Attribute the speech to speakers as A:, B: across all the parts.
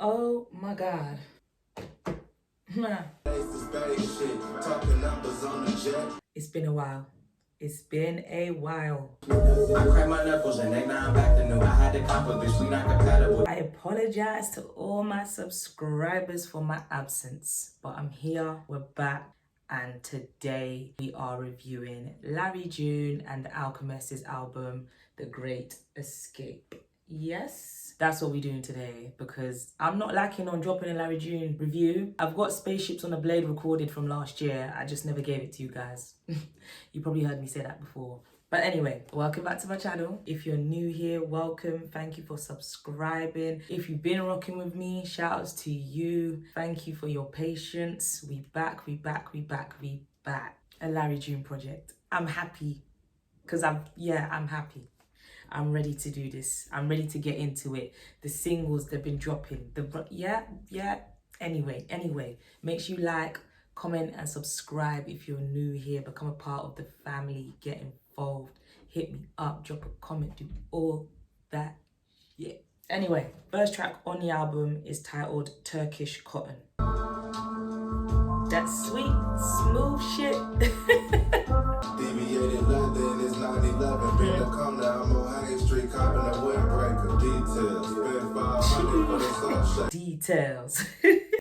A: Oh my God. It's been a while. It's been a while.
B: I cracked my knuckles and now I'm back to new. I had to cop a bitch, we not compatible.
A: I apologize to all my subscribers for my absence, but I'm here, we're back, and today we are reviewing Larry June and The Alchemist's album, The Great Escape. Yes, that's what we're doing today because I'm not lacking on dropping a Larry June review. I've got Spaceships on the Blade recorded from last year. I just never gave it to you guys. You probably heard me say that before. But anyway, welcome back to my channel. If you're new here, welcome. Thank you for subscribing. If you've been rocking with me, shout outs to you. Thank you for your patience. We back. A Larry June project. I'm happy because I'm happy. I'm ready to do this. I'm ready to get into it. The singles they've been dropping. Anyway, make sure you like, comment and subscribe if you're new here. Become a part of the family. Get involved. Hit me up. Drop a comment. Do all that. Yeah. Anyway, first track on the album is titled Turkish Cotton. That sweet, smooth shit.
B: Deviated London is 9/11. Been to come down, I'm on High Street, copping a windbreaker. Details, spend 500 for the song.
A: Details.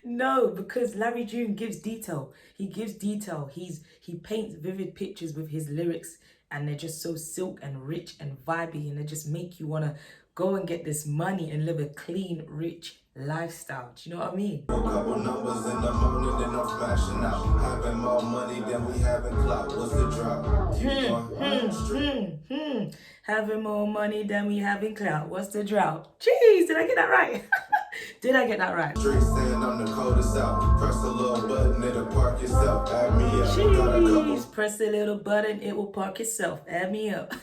A: No, because Larry June gives detail. He gives detail. He paints vivid pictures with his lyrics, and they're just so silk and rich and vibey, and they just make you want to go and get this money and live a clean, rich lifestyle. Do you know what I mean?
B: A couple numbers in the morning, then I'm smashing out. Having more money than we having clout. What's the drop?
A: Having more money than we having clout. What's the drought? Jeez, did I get that right? Did I get that right?
B: Street saying I'm the coldest out. Press a little button, it'll park yourself. Add me up.
A: Jeez, press a little button, it will park itself. Add me up.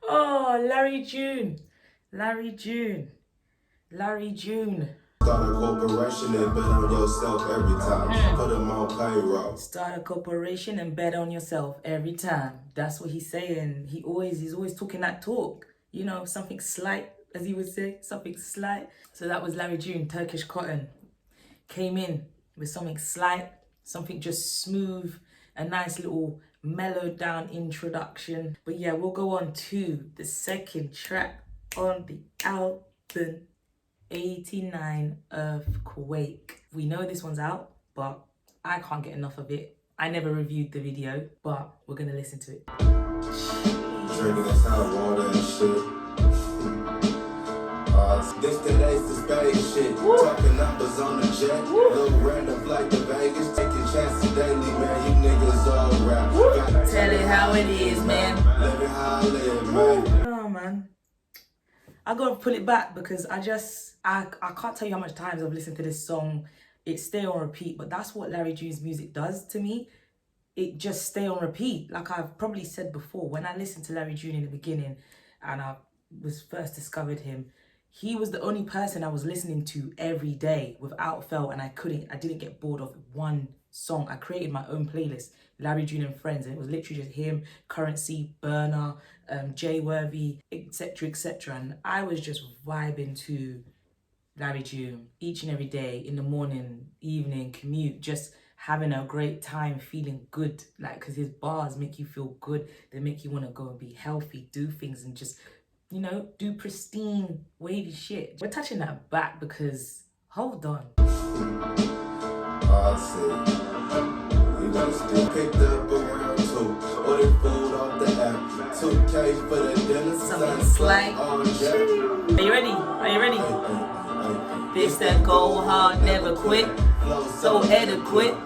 A: Oh, Larry June.
B: Start a corporation and bet on yourself every time. Put them on payroll.
A: Start a corporation and bet on yourself every time. That's what he's saying. He's always talking that talk. You know, something slight, as he would say, something slight. So that was Larry June, Turkish Cotton. Came in with something slight, something just smooth, a nice little mellowed down introduction. But yeah, we'll go on to the second track on the album, 89 Earthquake. We know this one's out, but I can't get enough of it. I never reviewed the video, but we're gonna listen to it.
B: Drinking this hot water and shit. This today's the space shit. Talking numbers on the jet. Little random flight to Vegas. Taking chances daily, man. You niggas all rap.
A: Tell it how it is, man.
B: Living how I live, man.
A: Oh, man. I gotta pull it back because I can't tell you how much times I've listened to this song. It stay on repeat, but that's what Larry June's music does to me. It just stay on repeat. Like I've probably said before, when I listened to Larry June in the beginning and I was first discovered him, he was the only person I was listening to every day without fail, and I didn't get bored of one song. I created my own playlist, Larry June and Friends, and it was literally just him, Currency, Burner, Jay Worthy, etc. And I was just vibing to Larry June each and every day, in the morning, evening, commute, just having a great time, feeling good. Like, because his bars make you feel good. They make you want to go and be healthy, do things, and just, you know, do pristine, wavy shit. We're touching that back because, hold on.
B: I see. You done still picked up around 2. Ordered food off the app. 2K for the dinner.
A: Something slight. Are you ready? This that go hard, never quit. So adequate.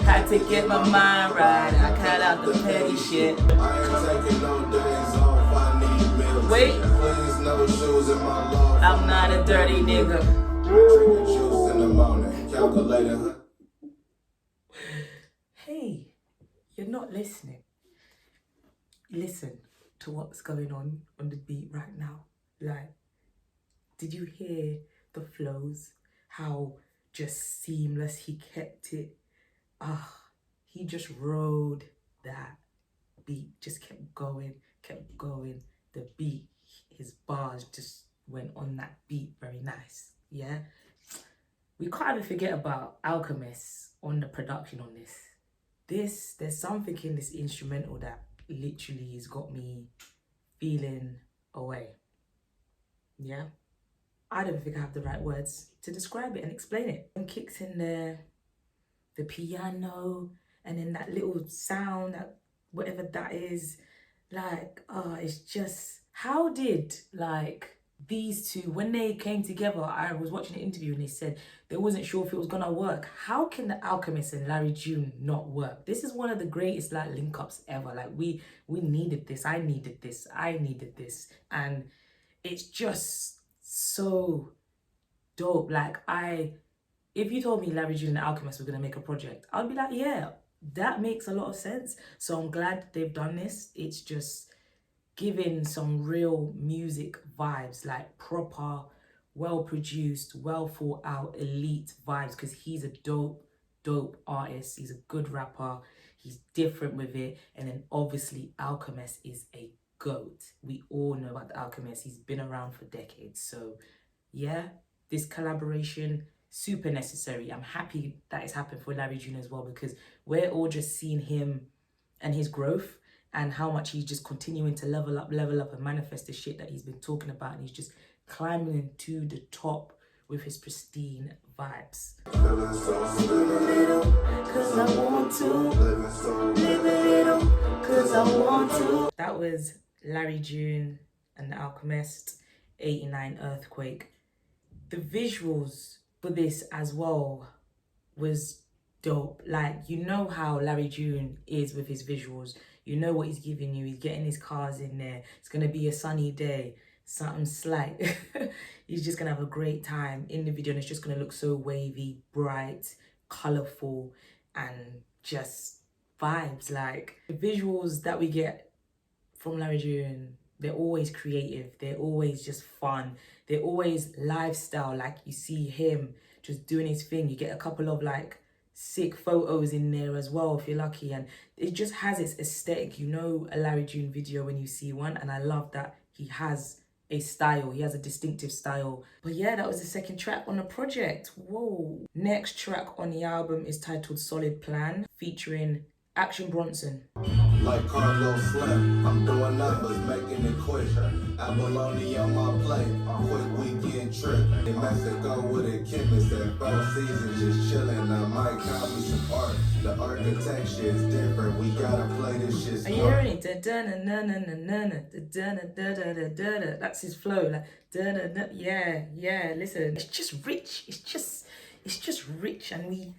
A: Had to get my mind right. I cut out the petty shit. Wait, I'm not a dirty nigga. Hey, you're not listening. Listen to what's going on the beat right now. Like, did you hear the flows? How just seamless he kept it. He just rode that beat, just kept going. The beat, his bars just went on that beat very nice. Yeah. We can't even forget about Alchemist on the production on this. There's something in this instrumental that literally has got me feeling away. Yeah. I don't think I have the right words to describe it and explain it. And kicks in there, the piano, and then that little sound, that whatever that is, like, it's just, how did like these two, when they came together, I was watching an interview and they said they wasn't sure if it was gonna work. How can the Alchemist and Larry June not work? This is one of the greatest like link ups ever. Like we needed this, I needed this, and it's just so dope. Like if you told me Larry June and the Alchemist were gonna make a project, I'd be like, yeah, that makes a lot of sense. So I'm glad they've done this. It's just giving some real music vibes, like proper, well produced, well thought out, elite vibes, because he's a dope artist. He's a good rapper. He's different with it. And then obviously Alchemist is a GOAT. We all know about the Alchemist. He's been around for decades. So yeah, this collaboration, super necessary. I'm happy that it's happened for Larry June as well, because we're all just seeing him and his growth and how much he's just continuing to level up and manifest the shit that he's been talking about, and he's just climbing to the top with his pristine vibes. That was Larry June and the Alchemist, 89 Earthquake. The visuals for this as well was dope. Like, you know how Larry June is with his visuals. You know what he's giving you. He's getting his cars in there. It's going to be a sunny day. Something slight. He's just going to have a great time in the video. And it's just going to look so wavy, bright, colourful, and just vibes. Like, the visuals that we get from Larry June, they're always creative. They're always just fun. They're always lifestyle. Like, you see him just doing his thing. You get a couple of like sick photos in there as well if you're lucky, and it just has its aesthetic. You know a Larry June video when you see one, and I love that he has a style. He has a distinctive style. But yeah, that was the second track on the project. Whoa. Next track on the album is titled Solid Plan, featuring Action Bronson.
B: Like Carlos Slim, I'm doing numbers, making it quick. Abalone on my plate, quick weekend trip. In Mexico with a chemist at 4 Seasons, just chilling. I might copy some art. The architecture is different. We gotta play this shit smart.
A: Are you hearing it? That's his flow. Like yeah. Listen, it's just rich. It's just rich, and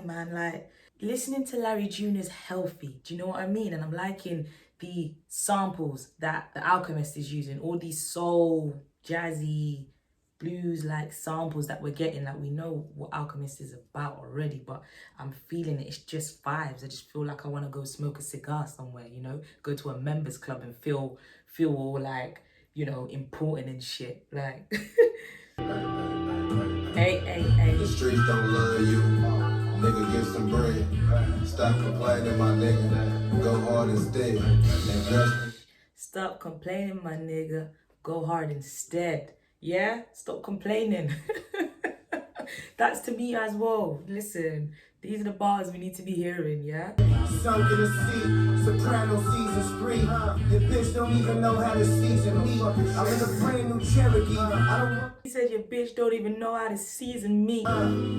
A: man, like, listening to Larry June is healthy. Do you know what I mean? And I'm liking the samples that the Alchemist is using. All these soul, jazzy, blues-like samples that we're getting. Like, we know what Alchemist is about already, but I'm feeling it. It's just vibes. I just feel like I want to go smoke a cigar somewhere, you know? Go to a members club and feel all like, you know, important and shit. Like, hey.
B: The streets don't love you. Nigga, get some bread. Stop complaining, my nigga. Go hard instead.
A: Stop complaining, my nigga. Go hard instead. Yeah? Stop complaining. That's to me as well. Listen, these are the bars we need to be hearing, yeah?
C: Sunk in a seat, soprano season spree. Your bitch don't even know how to season me. I'm in a brand new Cherokee.
A: He said your bitch don't even know how to season me.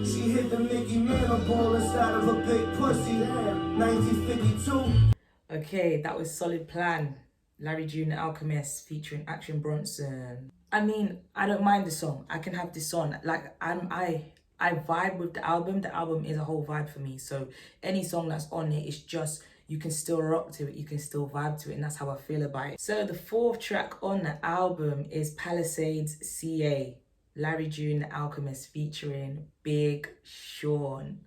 C: She hit the Mickey Mantle ball inside of a big pussy. 1952.
A: Okay, that was Solid Plan. Larry June The Alchemist featuring Action Bronson. I mean, I don't mind the song. I can have this on. Like, I vibe with the album. The album is a whole vibe for me. So any song that's on it, it's just, you can still rock to it. You can still vibe to it. And that's how I feel about it. So the fourth track on the album is Palisades CA. Larry June The Alchemist featuring Big Sean.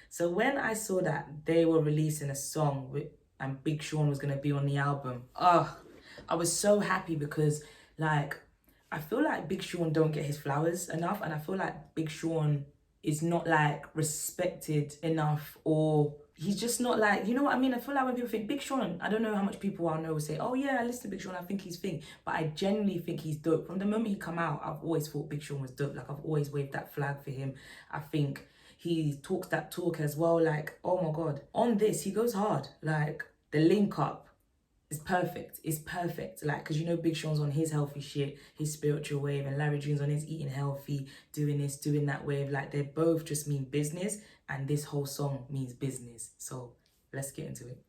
A: So when I saw that they were releasing a song and Big Sean was going to be on the album, I was so happy, because like, I feel like Big Sean don't get his flowers enough, and I feel like Big Sean is not like respected enough or he's just not like, you know what I mean? I feel like when people think Big Sean, I don't know how much people I know will say, oh yeah, I listen to Big Sean, I think he's thing. But I genuinely think he's dope. From the moment he come out, I've always thought Big Sean was dope. Like, I've always waved that flag for him. I think he talks that talk as well. Like, oh my God. On this, he goes hard. Like, the link up is perfect. It's perfect. Like, because you know Big Sean's on his healthy shit, his spiritual wave, and Larry June's on his eating healthy, doing this, doing that wave. Like, they both just mean business, and this whole song means business. So let's get into it.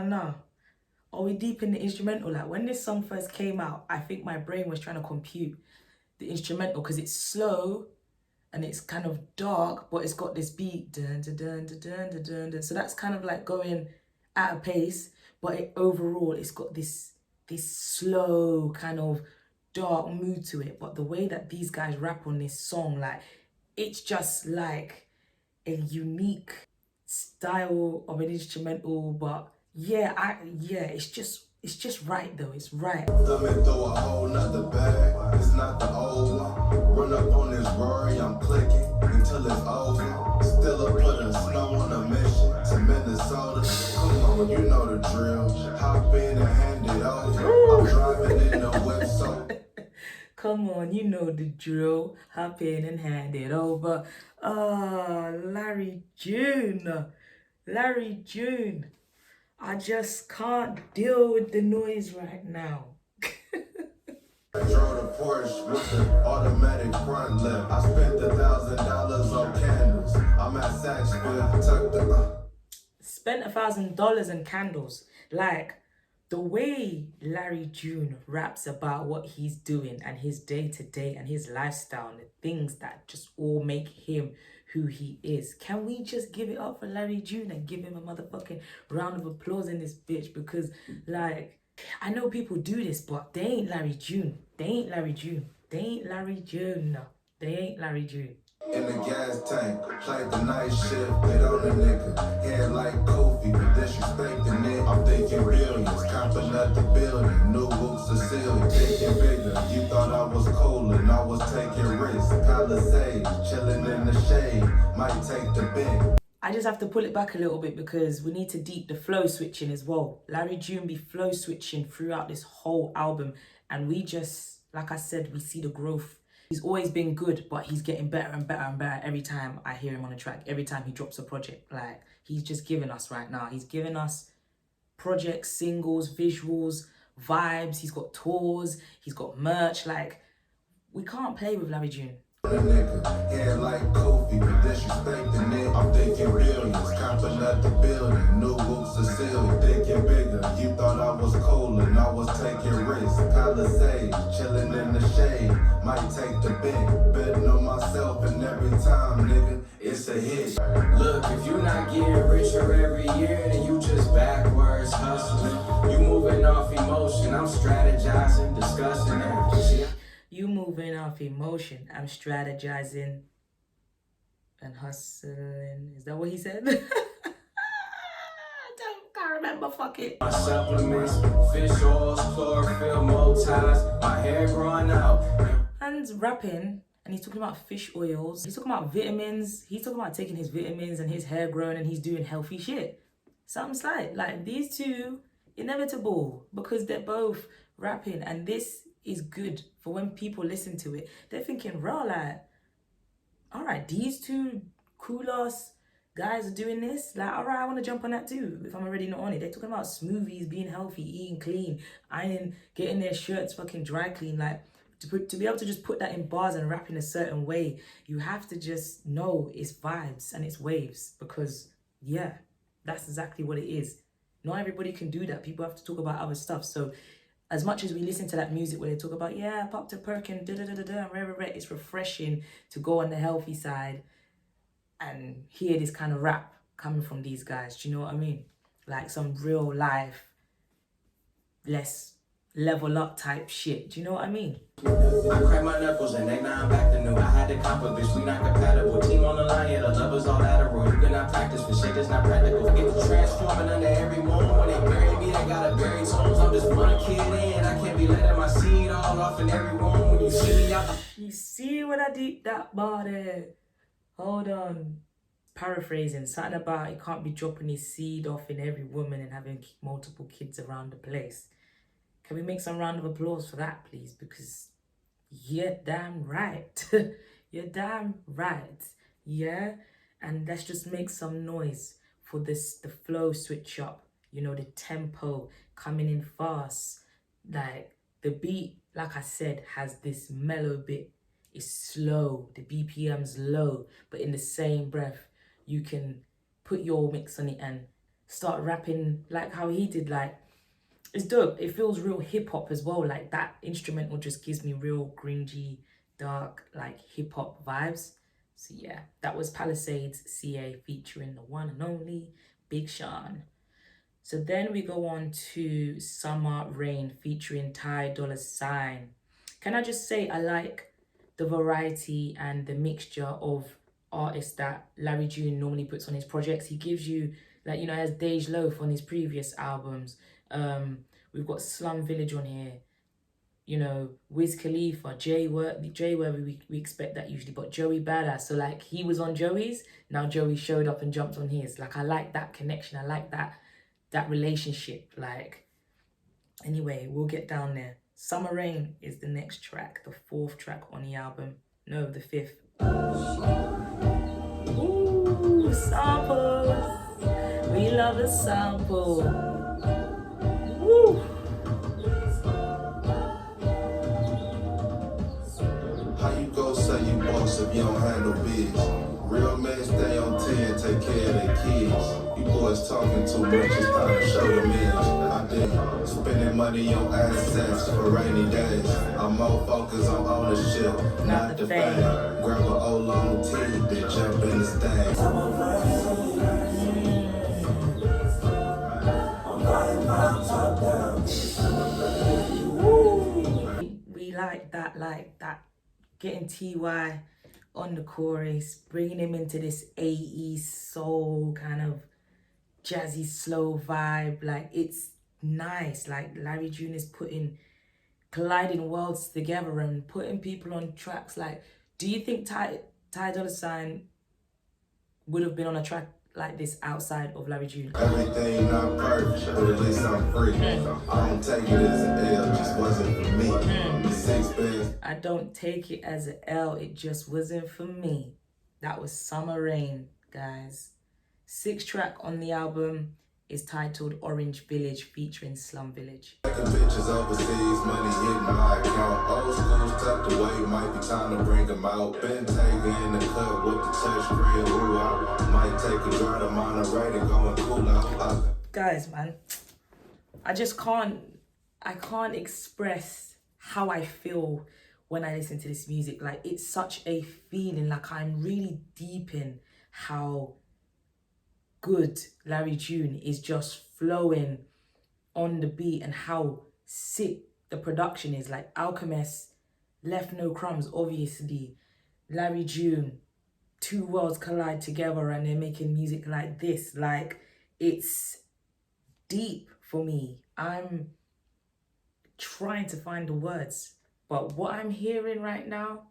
A: No. Are we deep in the instrumental? Like, when this song first came out, I think my brain was trying to compute the instrumental because it's slow and it's kind of dark, but it's got this beat. Dun, dun, dun, dun, dun, dun, dun, dun. So that's kind of like going at a pace, but overall it's got this slow kind of dark mood to it. But the way that these guys rap on this song, like, it's just like a unique style of an instrumental. But yeah, it's just right though. It's right.
B: Thumbing through a whole nother bag. It's not the old one. Run up on this Rory, I'm clicking until it's over. Still up putting snow on a mission to Minnesota. Come on, you know the drill. Hop in and hand it over. I'm driving in the whip, so.
A: Come on, you know the drill. Hop in and hand it over. Larry June. Larry June. I just can't deal with the noise right now.
B: I drove the Porsche with the automatic front lift. I spent $1,000 on candles. I'm at Saks, tucked the.
A: Spent $1,000 on candles. Like, the way Larry June raps about what he's doing and his day-to-day and his lifestyle and the things that just all make him who he is. Can we just give it up for Larry June and give him a motherfucking round of applause in this bitch? Because, like, I know people do this, but they ain't Larry June. They ain't Larry June. They ain't Larry June. No, they ain't Larry June.
B: In the gas tank, played the night shift, bit on the nigga. Head like Kofi, but disrespecting it. I'm thinking billions, copping up the building. New whoops are sealed, thinking bigger. You thought I was cool and I was taking risks. Palisades, chilling in the shade, might take the bend.
A: I just have to pull it back a little bit because we need to deep the flow switching as well. Larry June be flow switching throughout this whole album. And we just, like I said, we see the growth. He's always been good, but he's getting better and better and better every time I hear him on a track, every time he drops a project. Like, he's just giving us right now. He's giving us projects, singles, visuals, vibes. He's got tours, he's got merch. Like, we can't play with Larry June.
B: Nigga, head like Kofi, but disrespecting it. I'm thinking billions, copping up the building. New whoops are sealed, thinking bigger. You thought I was cool and I was taking risks. Palisades, chilling in the shade, might take the bend. Betting on myself and every time, nigga, it's a hit.
D: Look, if you not getting richer every year, then you just backwards hustling. You moving off emotion, I'm strategizing, discussing everything.
A: You moving off emotion, I'm strategizing and hustling. Is that what he said? Can't remember, fuck it.
D: My supplements, fish oils, chlorophyll, motives, my hair growing out.
A: Man's rapping and he's talking about fish oils. He's talking about vitamins. He's talking about taking his vitamins and his hair growing and he's doing healthy shit. Something slight. Like, these two, inevitable because they're both rapping, and this is good for when people listen to it. They're thinking, raw, like, all right, these two cool ass guys are doing this. Like, all right, I want to jump on that too if I'm already not on it. They're talking about smoothies, being healthy, eating clean, ironing, getting their shirts fucking dry clean. Like, to be able to just put that in bars and rap in a certain way, you have to just know it's vibes and it's waves, because yeah, that's exactly what it is. Not everybody can do that. People have to talk about other stuff. So as much as we listen to that music where they talk about, yeah, pop to perk and it's refreshing to go on the healthy side and hear this kind of rap coming from these guys. Do you know what I mean? Like some real life, less level up type shit. Do you know what I mean?
D: I crack my knuckles and then now I'm back to new. I had to comp a bitch, we not compatible. Team on the line, yeah, the lovers all lateral. You cannot practice for shit that's not practical. Get the transforming under every moon. When they bury me, they gotta bury tones. I'm just one kid in. I can't be letting my seed all off in every room. When you see me out.
A: You see when I deep that body? Hold on. Paraphrasing, something about he can't be dropping his seed off in every woman and having multiple kids around the place. Can we make some round of applause for that, please? Because you're damn right. You're damn right. Yeah? And let's just make some noise for this, the flow switch up. You know, the tempo coming in fast. Like, the beat, like I said, has this mellow bit. It's slow. The BPM's low. But in the same breath, you can put your mix on it and start rapping like how he did. Like, it's dope. It feels real hip hop as well. Like that instrumental just gives me real grungy, dark, like hip hop vibes. So yeah, that was Palisades CA featuring the one and only Big Sean. So then we go on to Summer Rain featuring Ty Dolla $ign. Can I just say I like the variety and the mixture of artists that Larry June normally puts on his projects. He gives you, like, you know, as Dej Loaf on his previous albums. We've got Slum Village on here, you know, Wiz Khalifa, Jay Worthy, we expect that usually, but Joey Badass. So like he was on Joey's, now Joey showed up and jumped on his. Like I like that connection, I like that relationship. Like, anyway, we'll get down there. Summer Rain is the next track, the 4th track on the album. No, the 5th. Ooh, samples. We love a sample. Woo.
B: How you go say you boss if you don't handle biz? Real men stay on 10, take care of their kids. You boys talking too much, it's time to show them in. I did spending money on assets for rainy days. I'm more focused on ownership, not the fame. Grab an old long T, then jump in the stain.
A: We like that. Getting TY on the chorus, bringing him into this 80s soul kind of jazzy slow vibe. Like, it's nice. Like, Larry June is colliding worlds together and putting people on tracks. Like, do you think Ty Dolla $ign would have been on a track like this outside of Larry June?
B: Everything not perfect, but at least I'm free. I don't take it as an L, just wasn't for me. 6 bands.
A: I don't take it as an L, it just wasn't for me. That was Summer Rain, guys. 6th track on the album is titled Orange Village featuring Slum Village.
B: Taking pictures overseas, money hitting my account. Old school's tucked away, might be time to bring them out. Been taking in the cut with the touch screen, ooh, I might take a drive to Monterey to go and cool out.
A: Guys, man, I can't express how I feel when I listen to this music. Like, it's such a feeling, like I'm really deep in how good Larry June is just flowing on the beat and how sick the production is. Like, Alchemist left no crumbs, obviously. Larry June, two worlds collide together and they're making music like this. Like, it's deep for me. I'm trying to find the words, but what I'm hearing right now,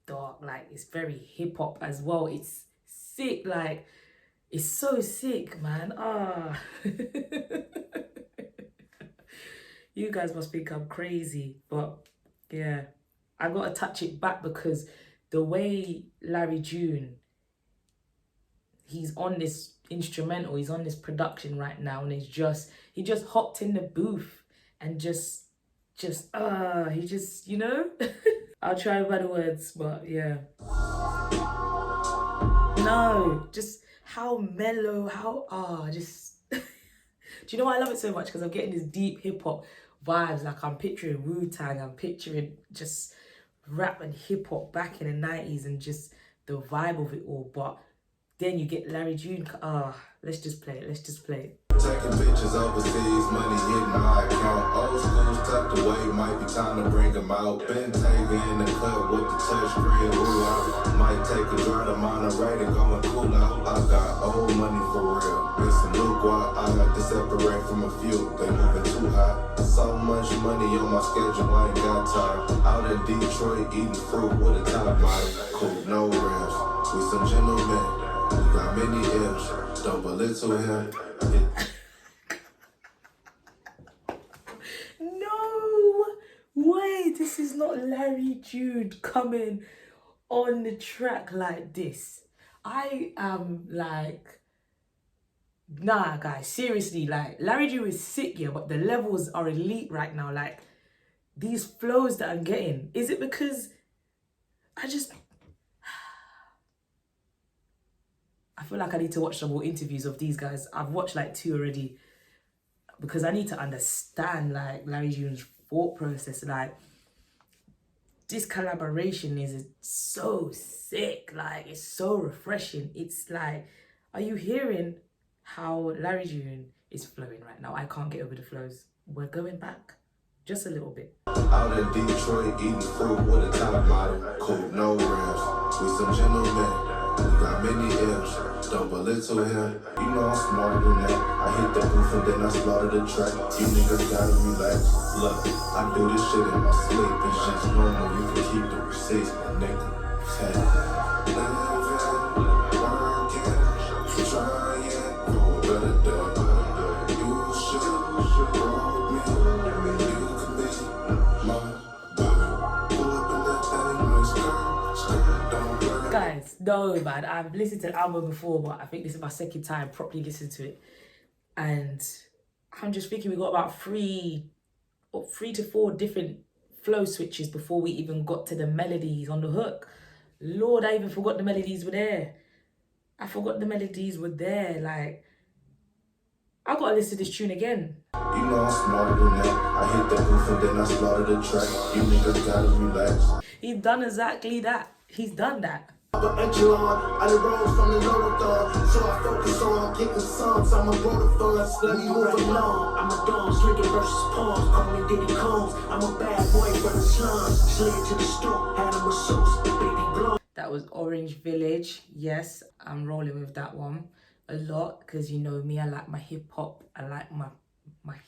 A: dog, like, it's very hip hop as well. It's sick, like, it's so sick, man. You guys must think I'm crazy, but yeah, I gotta touch it back because the way Larry June, he's on this instrumental, he's on this production right now, and he just hopped in the booth and he just, you know, I'll try by the words, but yeah. No, just how mellow, just, do you know why I love it so much? Because I'm getting this deep hip hop vibes. Like, I'm picturing Wu-Tang, I'm picturing just rap and hip hop back in the 90s and just the vibe of it all. But Then you get Larry June. Let's just play it. Let's just play it.
B: Taking pictures overseas, money hitting my account. Old school's tucked away, might be time to bring them out. Ben Taylor in the club with the touch screen. Ooh, I might take a drive to Monterey to go and cool out. I got old money for real. It's some new guap. I have to separate from a few. They moving too hot. So much money on my schedule, I ain't got time. Out in Detroit eating fruit with a top body. Cool, no rims. We some gentlemen. We got many M's. Don't belittle him.
A: No way, this is not Larry June coming on the track like this. I am like, nah guys, seriously, like Larry June is sick, yeah, but the levels are elite right now. Like these flows that I'm getting, is it because I feel like I need to watch some more interviews of these guys. I've watched like 2 already because I need to understand like Larry June's thought process. Like this collaboration is so sick, like it's so refreshing. It's like, are you hearing how Larry June is flowing right now? I can't get over the flows. We're going back just a little bit.
B: Out in Detroit eating fruit with a top model. Cool, no rims. We some gentlemen. We got many M's. Don't belittle him. You know I'm smarter than that. I hit the roof and then I slaughter the track. You niggas gotta relax. Look, I do this shit in my sleep. It's just normal. You can keep the receipts, my nigga. Hey. Living, working, trying for a better day. You should roll me. You can be my boy. Pull up in that thing, my skirt, don't worry.
A: Guys, no man, I've listened to the album before, but I think this is my second time properly listening to it. And I'm just thinking we got about 3 to 4 different flow switches before we even got to the melodies on the hook. Lord, I even forgot the melodies were there. Like, I gotta listen to this tune again.
B: You know I'm smarter than that. I hit the roof and then I slaughter the track. You niggas gotta relax.
A: He's done exactly that. He's done that.
C: But echelon, I done rose from the lower third, so I focus on getting some, so I'ma grow the funds, let me move along. I'm a dog, drinking versus palms, call me Diddy Combs. I'm a bad boy from the slums, slid to the store, had him a sauce, baby blow.
A: That was Orange Village. Yes, I'm rolling with that one a lot because you know me, I like my hip hop. I like my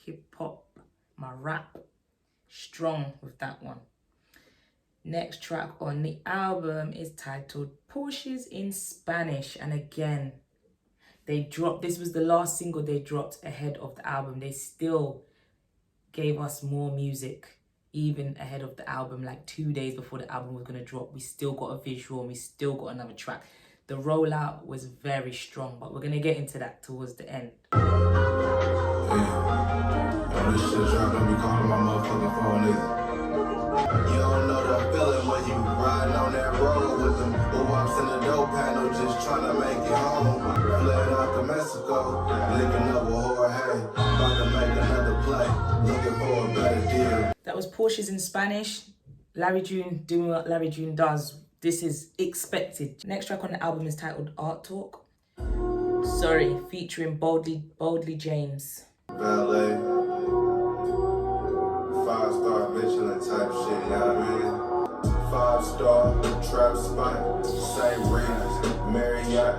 A: hip hop, my rap. Strong with that one. Next track on the album is titled Porsches in Spanish. And again, they dropped, this was the last single they dropped ahead of the album. They still gave us more music even ahead of the album, like 2 days before the album was going to drop. We still got a visual and we still got another track. The rollout was very strong, but we're going to get into that towards the end.
B: This shit drop, don't be calling my motherfucking phone either. You don't know the feeling when you riding on that road with them. Who walks in the door panel just trying to make it home. Fled out to Mexico, linking up with Jorge. About to make another play, looking for a better deal.
A: That was Porsches in Spanish. Larry June doing what Larry June does. This is expected. Next track on the album is titled Art Talk. Sorry, featuring Boldly James.
B: Ballet, 5-star Michelin type shit, you know what I mean? 5-star trap spot, same reasons, Marriott,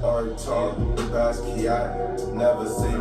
B: Art Talk, Basquiat, never seen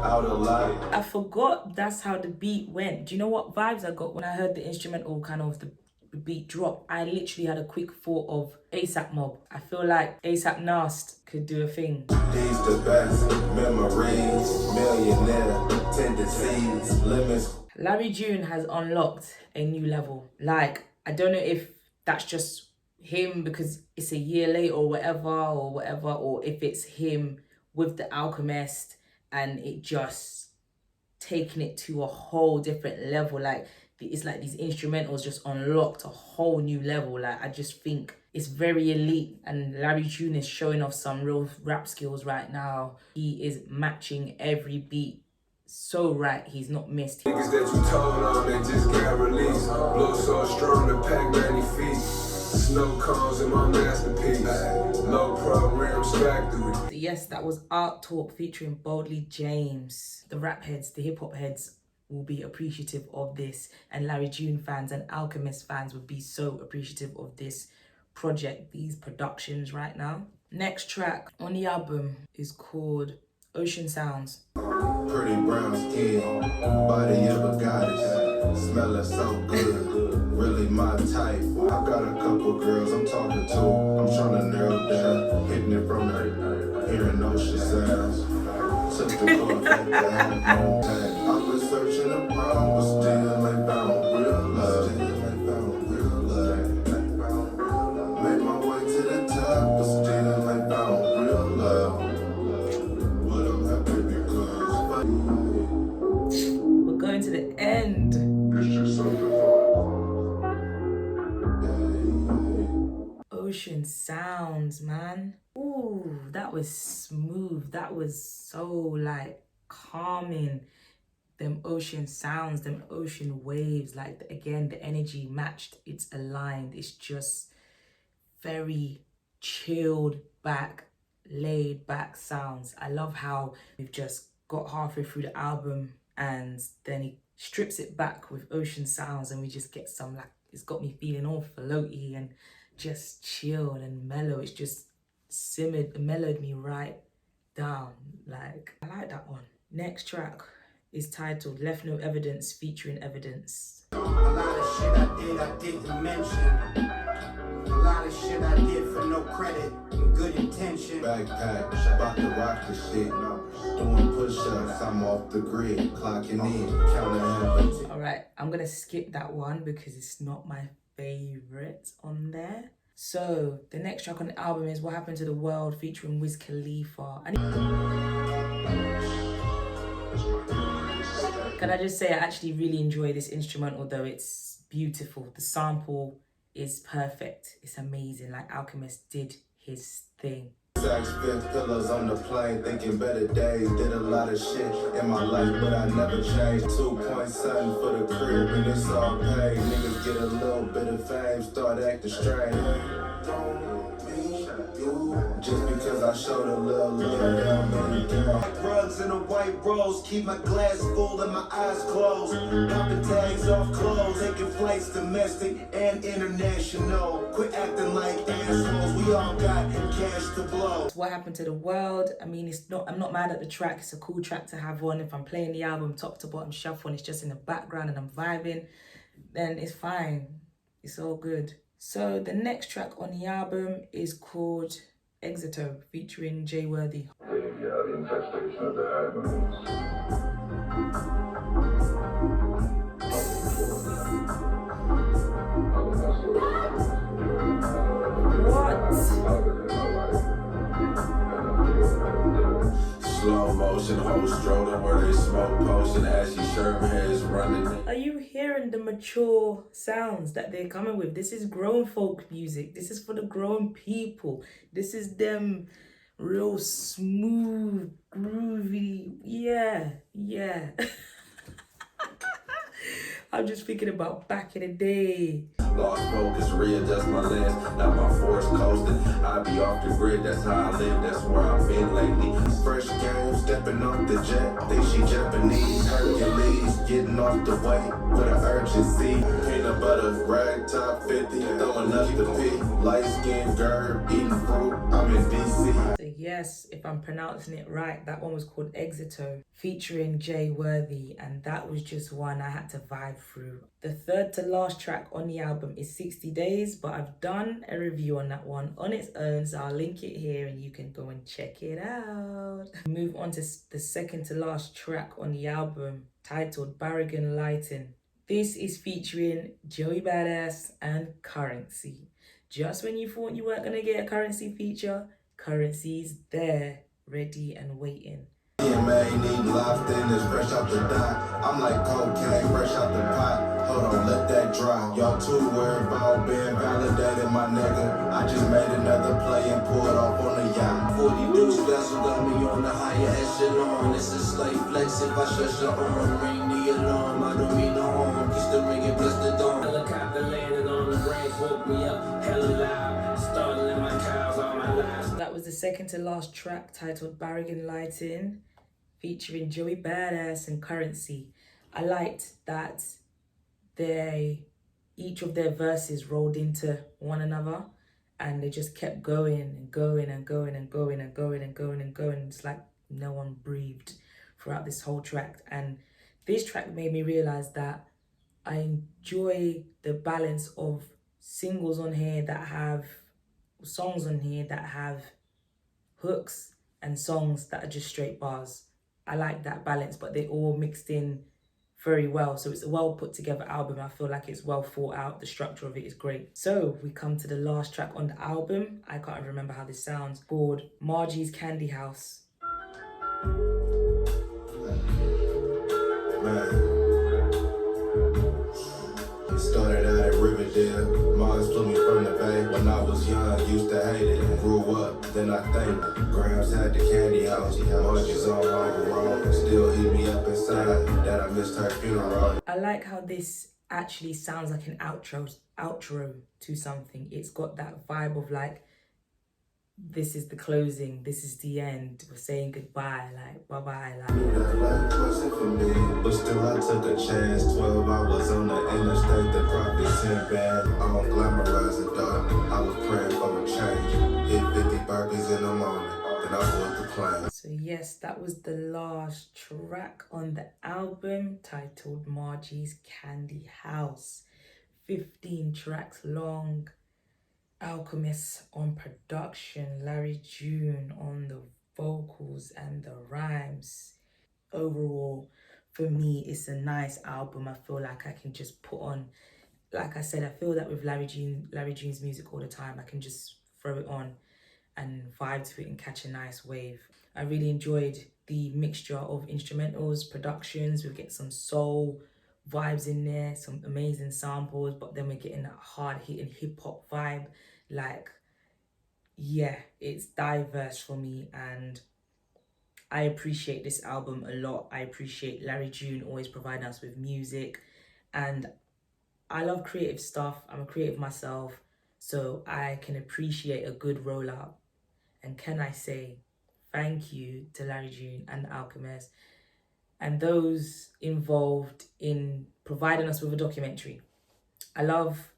B: out of light.
A: I forgot that's how the beat went. Do you know what vibes I got when I heard the instrumental kind of the beat drop? I literally had a quick thought of ASAP Mob. I feel like ASAP Nast could do a thing.
B: These the best memories, millionaire tendencies, limits.
A: Larry June has unlocked a new level. Like, I don't know if that's just him because it's a year late or whatever, or if it's him with The Alchemist and it just taking it to a whole different level. Like, it's like these instrumentals just unlocked a whole new level. Like, I just think it's very elite and Larry June is showing off some real rap skills right now. He is matching every beat so right, he's not missed.
E: Niggas that you told on, they just got released. Blow so strong, the pack many feet. Snow cones in my masterpiece. No programs factory.
A: Yes, that was Art Talk featuring Boldly James. The rap heads, the hip hop heads will be appreciative of this, and Larry June fans and Alchemist fans would be so appreciative of this project, these productions right now. Next track on the album is called Ocean Sounds.
B: Pretty brown skin, body of a goddess, smelling so good, really my type. I got a couple girls I'm talking to, I'm trying to narrow down, hitting it from her, hearing ocean sounds. Took the car back to have no time. I've been searching around, but still ain't found real love. Made my way to the top, but still ain't found real love. But I'm happy because
A: We're going to the end.
B: it's just something.
A: Ocean Sounds, man. Ooh, that was smooth. That was so like calming. Them ocean sounds, them ocean waves, like again, the energy matched, it's aligned. It's just very chilled back, laid back sounds. I love how we've just got halfway through the album and then he strips it back with ocean sounds and we just get some like, it's got me feeling all floaty and just chilled and mellow. It's just mellowed me right down. Like, I like that one. Next track is titled Left No Evidence featuring Evidence.
C: A lot of shit I didn't mention. A lot of shit I did for no credit and good intention.
B: Backpack, about to rock the shit. Doing push-ups, I'm off the grid. Clocking in, counting habits.
A: Alright, I'm gonna skip that one because it's not my favorite on there. So, the next track on the album is What Happened to the World featuring Wiz Khalifa. Can I just say I actually really enjoy this instrumental, though it's beautiful. The sample is perfect. It's amazing. Like Alchemist did his thing.
B: Sacks, fifth pillows on the plane, thinking better days. Did a lot of shit in my life, but I never changed. 2.7 for the crib, and it's all paid. Niggas get a little bit of fame, start acting strange. Just because I showed a little love down there.
C: Rugs in a white rose, keep my glass full and my eyes closed. Popping tags off clothes, taking flights domestic and international. Quit acting like assholes, we all got cash to blow.
A: What Happened to the World? I mean, I'm not mad at the track. It's a cool track to have on. If I'm playing the album top to bottom shuffle and it's just in the background and I'm vibing, then it's fine. It's all good. So the next track on the album is called Exito featuring Jay Worthy.
E: The infestation of the animals. Slow motion, hoes strolling where they smoke potion as she Sherman heads running.
A: Are you hearing the mature sounds that they're coming with? This is grown folk music. This is for the grown people. This is them real smooth, groovy. Yeah. I'm just thinking about back in the day.
E: Lost focus, readjust my lens. Now my force coasting. I be off the grid, that's how I live, that's where I've been lately.
B: Fresh game, stepping off the jet. Think she Japanese, Hercules, getting off the way with an urgency. Peanut butter, rag top 50, throwing up the pit. Light skin girl, eating fruit, I'm in DC.
A: So yes, if I'm pronouncing it right, that one was called Exito featuring Jay Worthy, and that was just one I had to vibe through. The third to last track on the album is 60 Days, but I've done a review on that one on its own, so I'll link it here and you can go and check it out. Move on to the second to last track on the album, titled Barragan Lighting. This is featuring Joey Badass and Currency. Just when you thought you weren't gonna get a Currency feature, Currency's there, ready and waiting.
B: Yeah, man, need lobster and it's fresh out the dock. I'm like cocaine, fresh out the pot. Hold on, let that dry. Y'all too worried about being validated, my nigga. I just made another play and pulled off on the yacht.
D: 40 deuce vessel got me on the higher echelon. It's a slight flex if I shut your arm. Ring the alarm, I don't mean no harm. Kiss the ring and bless the dawn. Helicopter landed on the brain, woke me up, hella loud. Startling my cows all my life.
A: That was the second to last track titled Barragan Lighting, featuring Joey Badass and Currency. I liked that each of their verses rolled into one another and they just kept going and going and going and going and going and going and going. It's like no one breathed throughout this whole track. And this track made me realize that I enjoy the balance of singles on here that have songs on here that have hooks and songs that are just straight bars. I like that balance, but they all mixed in very well. So it's a well put together album. I feel like it's well thought out. The structure of it is great. So we come to the last track on the album. I can't even remember how this sounds. Called Margie's Candy House.
B: Man. It started out at Riverdale. Mars flew me from the bay. When I was young, used to hate it. Grew up, then I think. Gramps had the candy house. Margie's on Harbor Road. Still eat me up inside. That I missed her funeral.
A: I like how this actually sounds like an outro to something. It's got that vibe of like, this is the closing, this is the end, we're saying goodbye, like bye-bye. Like.
B: That life wasn't for me, but still I took a chance. 12 hours on the interstate, the profit 10 band. I don't glamorize it, dog. I was praying for a change. Hit 50 burpees in the morning, then I board the plane.
A: So yes, that was the last track on the album titled Margie's Candy House. 15 tracks long. Alchemist on production, Larry June on the vocals and the rhymes. Overall, for me, it's a nice album. I feel like I can just put on, like I said, I feel that with Larry June's music all the time, I can just throw it on and vibe to it and catch a nice wave. I really enjoyed the mixture of instrumentals, productions. We'll get some soul vibes in there, some amazing samples, but then we're getting that hard-hitting hip-hop vibe. Like, yeah, it's diverse for me and I appreciate this album a lot. I appreciate Larry June always providing us with music, and I love creative stuff. I'm a creative myself, so I can appreciate a good rollout. And can I say thank you to Larry June and The Alchemist and those involved in providing us with a documentary. I love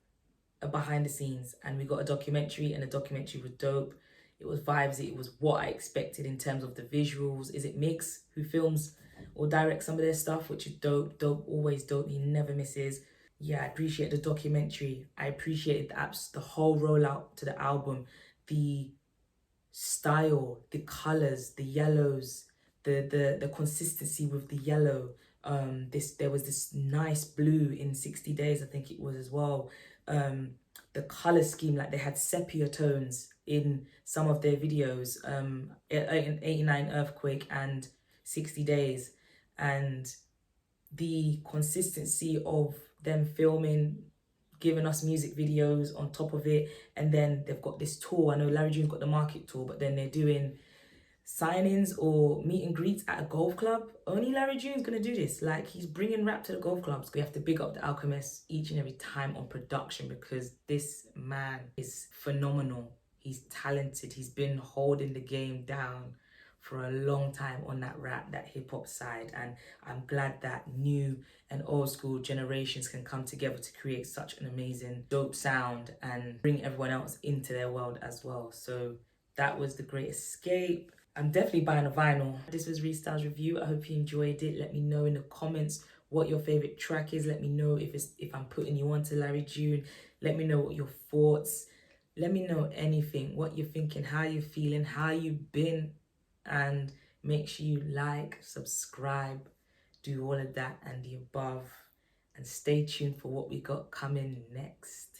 A: a behind the scenes, and we got a documentary, and the documentary was dope. It was vibes, it was what I expected in terms of the visuals. Is it Mix who films or directs some of their stuff, which is dope, always dope, he never misses. Yeah, I appreciate the documentary. I appreciated the whole rollout to the album, the style, the colors, the yellows, the consistency with the yellow. There was this nice blue in 60 Days, I think it was as well. The color scheme, like they had sepia tones in some of their videos, in 89 Earthquake and 60 Days, and the consistency of them filming, giving us music videos on top of it. And then they've got this tour. I know Larry June's got the market tour, but then they're doing sign-ins or meet and greets at a golf club. Only Larry June's gonna do this. Like, he's bringing rap to the golf clubs. We have to big up The Alchemist each and every time on production, because this man is phenomenal. He's talented. He's been holding the game down for a long time on that rap, that hip-hop side, and I'm glad that new and old school generations can come together to create such an amazing, dope sound and bring everyone else into their world as well. So that was The Great Escape. I'm definitely buying a vinyl. This was RiStyle's review. I hope you enjoyed it. Let me know in the comments what your favorite track is. Let me know if I'm putting you on to Larry June. Let me know what your thoughts. Let me know anything, what you're thinking, how you're feeling, how you've been. And make sure you like, subscribe, do all of that and the above. And stay tuned for what we got coming next.